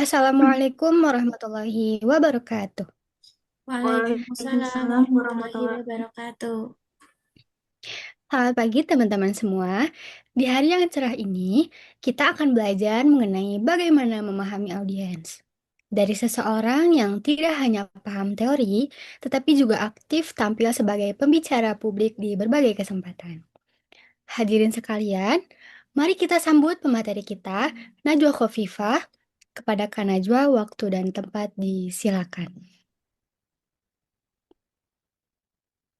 Assalamualaikum warahmatullahi wabarakatuh. Waalaikumsalam Waalaikumsalam warahmatullahi warahmatullahi wabarakatuh. Selamat pagi teman-teman semua. Di hari yang cerah ini, kita akan belajar mengenai bagaimana memahami audiens. Dari seseorang yang tidak hanya paham teori, tetapi juga aktif tampil sebagai pembicara publik di berbagai kesempatan. Hadirin sekalian, mari kita sambut pemateri kita, Najwa Khofifah. Kepada Kak Najwa, waktu dan tempat disilakan.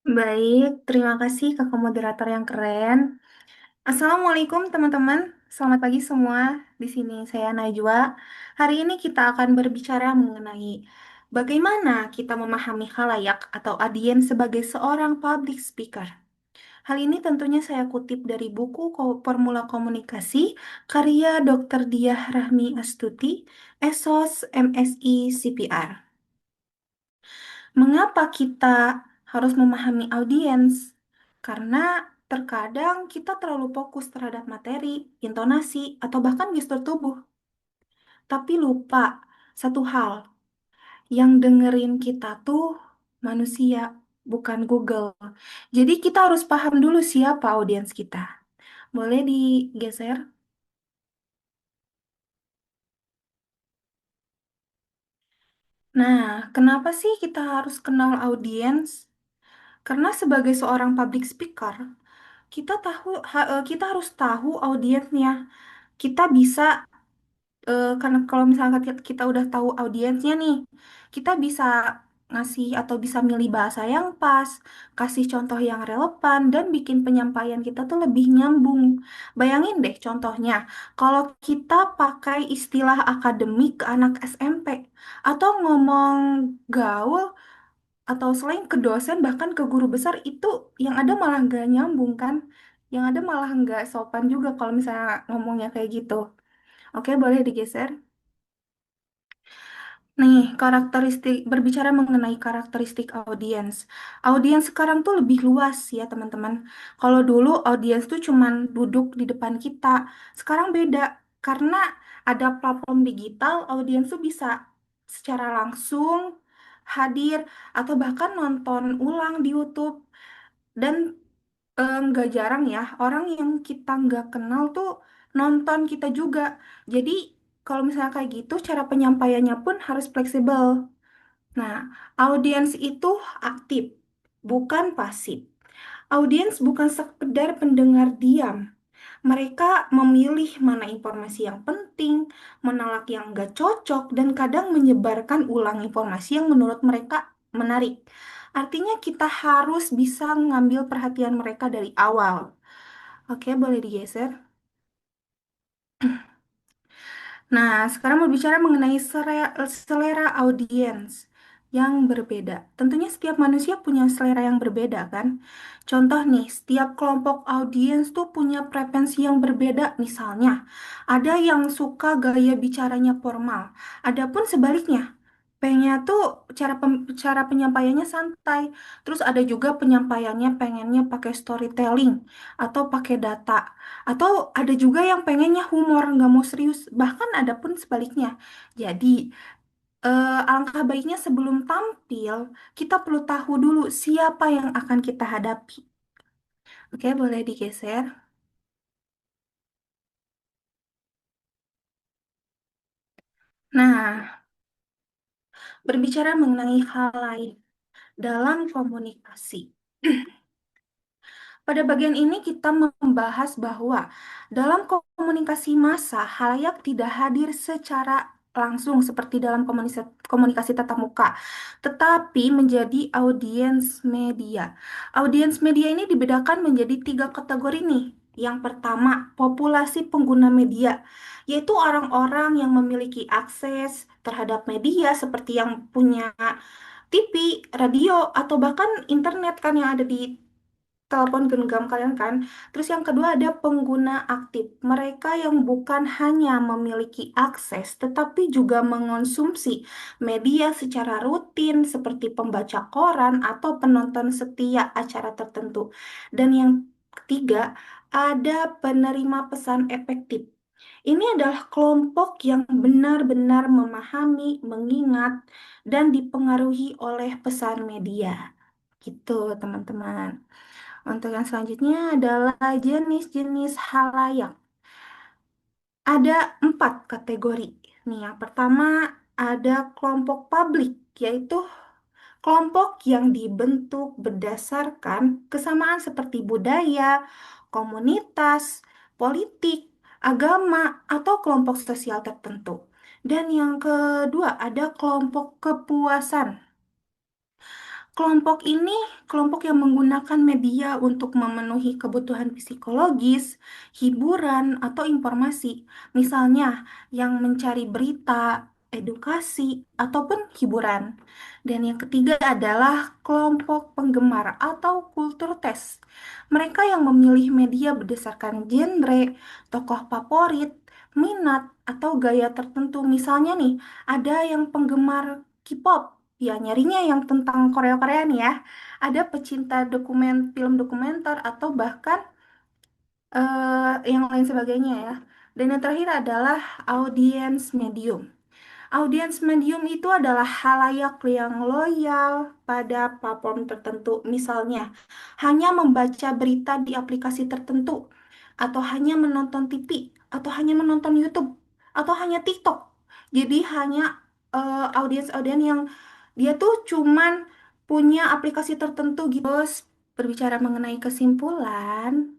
Baik, terima kasih kakak moderator yang keren. Assalamualaikum teman-teman, selamat pagi semua. Di sini saya Najwa. Hari ini kita akan berbicara mengenai bagaimana kita memahami khalayak atau audiens sebagai seorang public speaker. Hal ini tentunya saya kutip dari buku Formula Komunikasi karya Dr. Diah Rahmi Astuti, Esos MSI CPR. Mengapa kita harus memahami audiens? Karena terkadang kita terlalu fokus terhadap materi, intonasi, atau bahkan gestur tubuh. Tapi lupa satu hal, yang dengerin kita tuh manusia, bukan Google. Jadi kita harus paham dulu siapa audiens kita. Boleh digeser? Nah, kenapa sih kita harus kenal audiens? Karena sebagai seorang public speaker, kita harus tahu audiensnya. Kita bisa karena kalau misalnya kita udah tahu audiensnya nih, kita bisa ngasih atau bisa milih bahasa yang pas, kasih contoh yang relevan dan bikin penyampaian kita tuh lebih nyambung. Bayangin deh contohnya, kalau kita pakai istilah akademik ke anak SMP atau ngomong gaul atau selain ke dosen bahkan ke guru besar itu yang ada malah nggak nyambung kan, yang ada malah nggak sopan juga kalau misalnya ngomongnya kayak gitu. Oke, boleh digeser. Nih, karakteristik berbicara mengenai karakteristik audiens. Audiens sekarang tuh lebih luas ya, teman-teman. Kalau dulu audiens tuh cuman duduk di depan kita. Sekarang beda karena ada platform digital, audiens tuh bisa secara langsung hadir atau bahkan nonton ulang di YouTube. Dan nggak jarang ya, orang yang kita nggak kenal tuh nonton kita juga. Jadi, kalau misalnya kayak gitu, cara penyampaiannya pun harus fleksibel. Nah, audiens itu aktif, bukan pasif. Audiens bukan sekedar pendengar diam. Mereka memilih mana informasi yang penting, menolak yang nggak cocok, dan kadang menyebarkan ulang informasi yang menurut mereka menarik. Artinya kita harus bisa mengambil perhatian mereka dari awal. Oke, boleh digeser. Nah, sekarang berbicara mengenai selera audiens yang berbeda. Tentunya setiap manusia punya selera yang berbeda kan? Contoh nih, setiap kelompok audiens tuh punya preferensi yang berbeda. Misalnya, ada yang suka gaya bicaranya formal, ada pun sebaliknya. Pengennya tuh cara penyampaiannya santai. Terus ada juga penyampaiannya pengennya pakai storytelling atau pakai data. Atau ada juga yang pengennya humor, nggak mau serius. Bahkan ada pun sebaliknya. Jadi, alangkah baiknya sebelum tampil, kita perlu tahu dulu siapa yang akan kita hadapi. Oke, boleh digeser. Nah, berbicara mengenai hal lain dalam komunikasi. Pada bagian ini kita membahas bahwa dalam komunikasi massa, halayak tidak hadir secara langsung seperti dalam komunikasi tatap muka, tetapi menjadi audiens media. Audiens media ini dibedakan menjadi tiga kategori nih. Yang pertama, populasi pengguna media, yaitu orang-orang yang memiliki akses terhadap media seperti yang punya TV, radio, atau bahkan internet kan yang ada di telepon genggam kalian kan. Terus yang kedua ada pengguna aktif. Mereka yang bukan hanya memiliki akses, tetapi juga mengonsumsi media secara rutin seperti pembaca koran atau penonton setia acara tertentu. Dan yang ketiga ada penerima pesan efektif. Ini adalah kelompok yang benar-benar memahami, mengingat, dan dipengaruhi oleh pesan media. Gitu, teman-teman. Untuk yang selanjutnya adalah jenis-jenis halayak. Ada 4 kategori. Nih, yang pertama ada kelompok publik, yaitu kelompok yang dibentuk berdasarkan kesamaan seperti budaya, komunitas, politik, agama, atau kelompok sosial tertentu. Dan yang kedua ada kelompok kepuasan. Kelompok ini kelompok yang menggunakan media untuk memenuhi kebutuhan psikologis, hiburan, atau informasi. Misalnya, yang mencari berita, edukasi, ataupun hiburan. Dan yang ketiga adalah kelompok penggemar atau kultur tes. Mereka yang memilih media berdasarkan genre, tokoh favorit, minat, atau gaya tertentu. Misalnya nih, ada yang penggemar K-pop. Ya, nyarinya yang tentang Korea-Korea nih ya. Ada pecinta dokumen, film dokumenter, atau bahkan yang lain sebagainya ya. Dan yang terakhir adalah audience medium. Audiens medium itu adalah halayak yang loyal pada platform tertentu. Misalnya, hanya membaca berita di aplikasi tertentu, atau hanya menonton TV, atau hanya menonton YouTube, atau hanya TikTok. Jadi hanya audiens-audiens yang dia tuh cuman punya aplikasi tertentu gitu. Terus berbicara mengenai kesimpulan,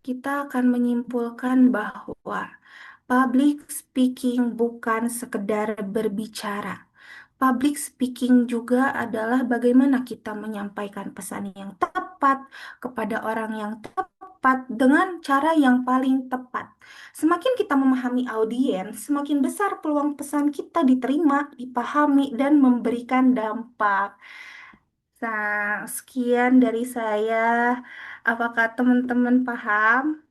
kita akan menyimpulkan bahwa public speaking bukan sekedar berbicara. Public speaking juga adalah bagaimana kita menyampaikan pesan yang tepat kepada orang yang tepat dengan cara yang paling tepat. Semakin kita memahami audiens, semakin besar peluang pesan kita diterima, dipahami, dan memberikan dampak. Nah, sekian dari saya. Apakah teman-teman paham?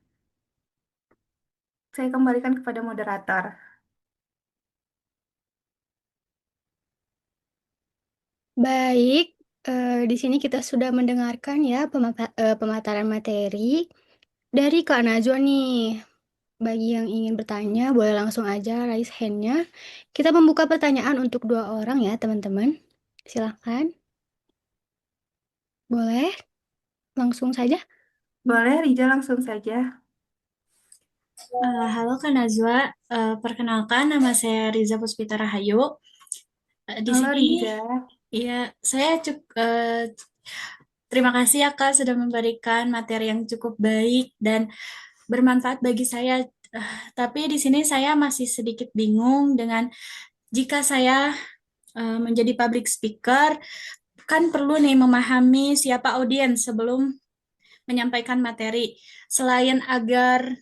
Saya kembalikan kepada moderator. Baik, di sini kita sudah mendengarkan ya pemaparan materi dari Kak Najwa nih. Bagi yang ingin bertanya, boleh langsung aja raise hand-nya. Kita membuka pertanyaan untuk dua orang ya, teman-teman. Silahkan, boleh langsung saja. Boleh, Rija langsung saja. Halo Kak Najwa. Perkenalkan nama saya Riza Puspita Rahayu. Di Halo, sini Rija. ya saya terima kasih ya Kak sudah memberikan materi yang cukup baik dan bermanfaat bagi saya. Tapi di sini saya masih sedikit bingung dengan jika saya menjadi public speaker, kan perlu nih memahami siapa audiens sebelum menyampaikan materi. Selain agar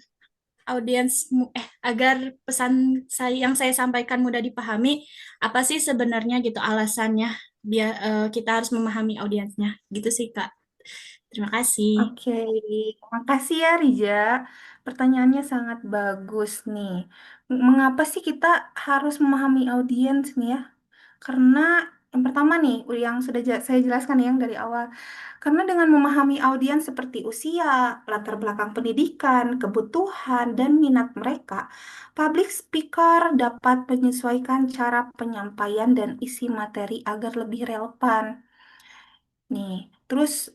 pesan yang saya sampaikan mudah dipahami, apa sih sebenarnya gitu alasannya biar kita harus memahami audiensnya gitu sih Kak. Terima kasih. Oke, makasih ya Rija. Pertanyaannya sangat bagus nih. Mengapa sih kita harus memahami audiens nih ya? Karena yang pertama nih, yang sudah saya jelaskan ya, yang dari awal. Karena dengan memahami audiens seperti usia, latar belakang pendidikan, kebutuhan, dan minat mereka, public speaker dapat menyesuaikan cara penyampaian dan isi materi agar lebih relevan. Nih, terus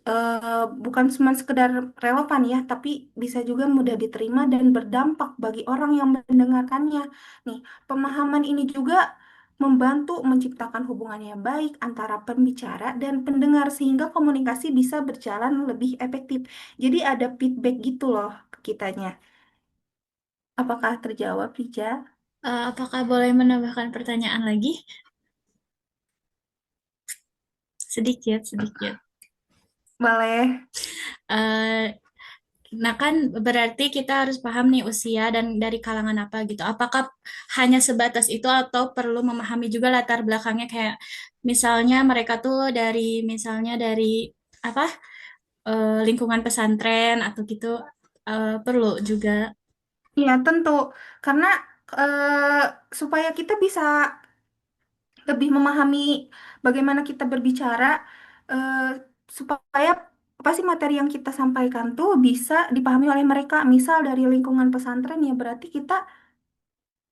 bukan cuma sekedar relevan ya, tapi bisa juga mudah diterima dan berdampak bagi orang yang mendengarkannya. Nih, pemahaman ini juga membantu menciptakan hubungan yang baik antara pembicara dan pendengar sehingga komunikasi bisa berjalan lebih efektif. Jadi ada feedback gitu loh ke kitanya. Apakah terjawab, Rija? Apakah boleh menambahkan pertanyaan lagi? Sedikit, sedikit. Boleh. Eh, Nah kan berarti kita harus paham nih usia dan dari kalangan apa gitu. Apakah hanya sebatas itu atau perlu memahami juga latar belakangnya kayak misalnya mereka tuh dari apa lingkungan pesantren atau gitu perlu juga. Iya, tentu. Karena supaya kita bisa lebih memahami bagaimana kita berbicara, eh, supaya apa sih materi yang kita sampaikan tuh bisa dipahami oleh mereka. Misal dari lingkungan pesantren ya berarti kita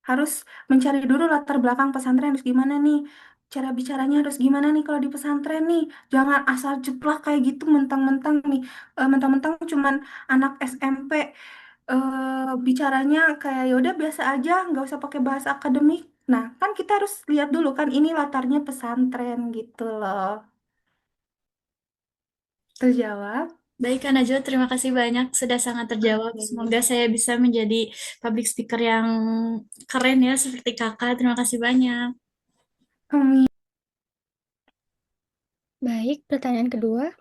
harus mencari dulu latar belakang pesantren harus gimana nih. Cara bicaranya harus gimana nih kalau di pesantren nih. Jangan asal jeplak kayak gitu mentang-mentang nih. Mentang-mentang cuman anak SMP bicaranya kayak yaudah biasa aja, nggak usah pakai bahasa akademik. Nah, kan kita harus lihat dulu kan ini latarnya pesantren gitu loh. Terjawab? Baik, Kak Najwa, terima kasih banyak sudah sangat terjawab. Oke. Semoga saya bisa menjadi public speaker yang keren ya seperti Kakak. Terima kasih banyak. Amin. Baik, pertanyaan kedua.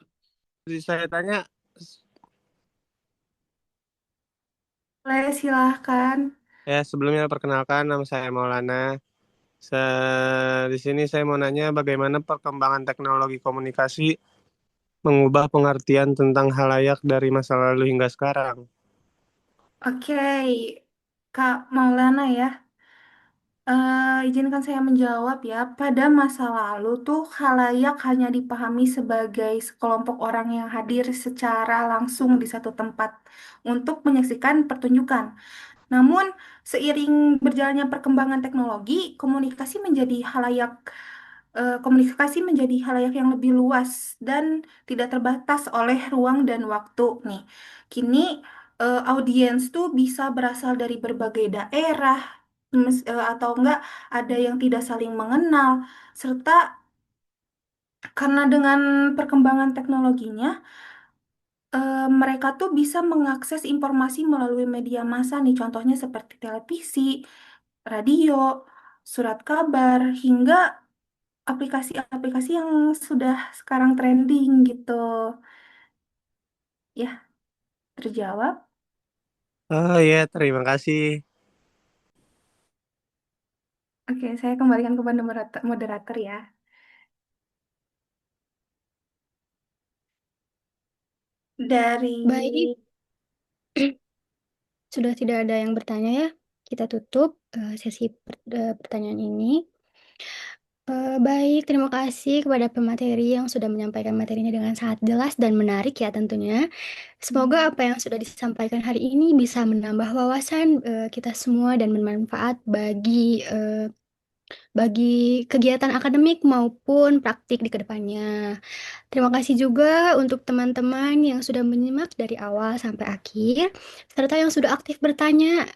Jadi saya tanya, Boleh silahkan. ya sebelumnya perkenalkan nama saya Maulana. Di sini saya mau nanya bagaimana perkembangan teknologi komunikasi mengubah pengertian tentang halayak dari masa lalu hingga sekarang. Oke, Kak Maulana ya. Izinkan saya menjawab ya. Pada masa lalu tuh khalayak hanya dipahami sebagai sekelompok orang yang hadir secara langsung di satu tempat untuk menyaksikan pertunjukan. Namun, seiring berjalannya perkembangan teknologi, komunikasi menjadi halayak yang lebih luas dan tidak terbatas oleh ruang dan waktu nih. Kini audiens tuh bisa berasal dari berbagai daerah, atau enggak ada yang tidak saling mengenal, serta karena dengan perkembangan teknologinya mereka tuh bisa mengakses informasi melalui media massa nih, contohnya seperti televisi, radio, surat kabar, hingga aplikasi-aplikasi yang sudah sekarang trending gitu. Ya, terjawab. Oh iya, terima kasih. Oke, saya kembalikan kepada moderator ya. Dari Baik, sudah tidak ada yang bertanya ya. Kita tutup sesi pertanyaan ini. Baik, terima kasih kepada pemateri yang sudah menyampaikan materinya dengan sangat jelas dan menarik ya tentunya. Semoga Hmm, apa yang sudah disampaikan hari ini bisa menambah wawasan kita semua dan bermanfaat bagi kegiatan akademik maupun praktik di kedepannya. Terima kasih juga untuk teman-teman yang sudah menyimak dari awal sampai akhir, serta yang sudah aktif bertanya.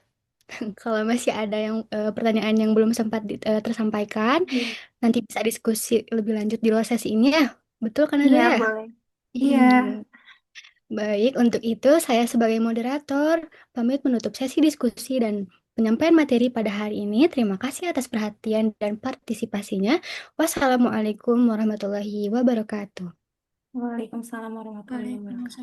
Kalau masih ada yang pertanyaan yang belum sempat tersampaikan, iya. nanti bisa diskusi lebih lanjut di luar sesi ini ya. Betul kan Nazwa Iya, ya? boleh. Iya. Hmm. Baik, untuk itu saya sebagai moderator pamit menutup sesi diskusi dan penyampaian materi pada hari ini. Terima kasih atas perhatian dan partisipasinya. Wassalamualaikum warahmatullahi wabarakatuh. Waalaikumsalam warahmatullahi wabarakatuh. Waalaikumsalam.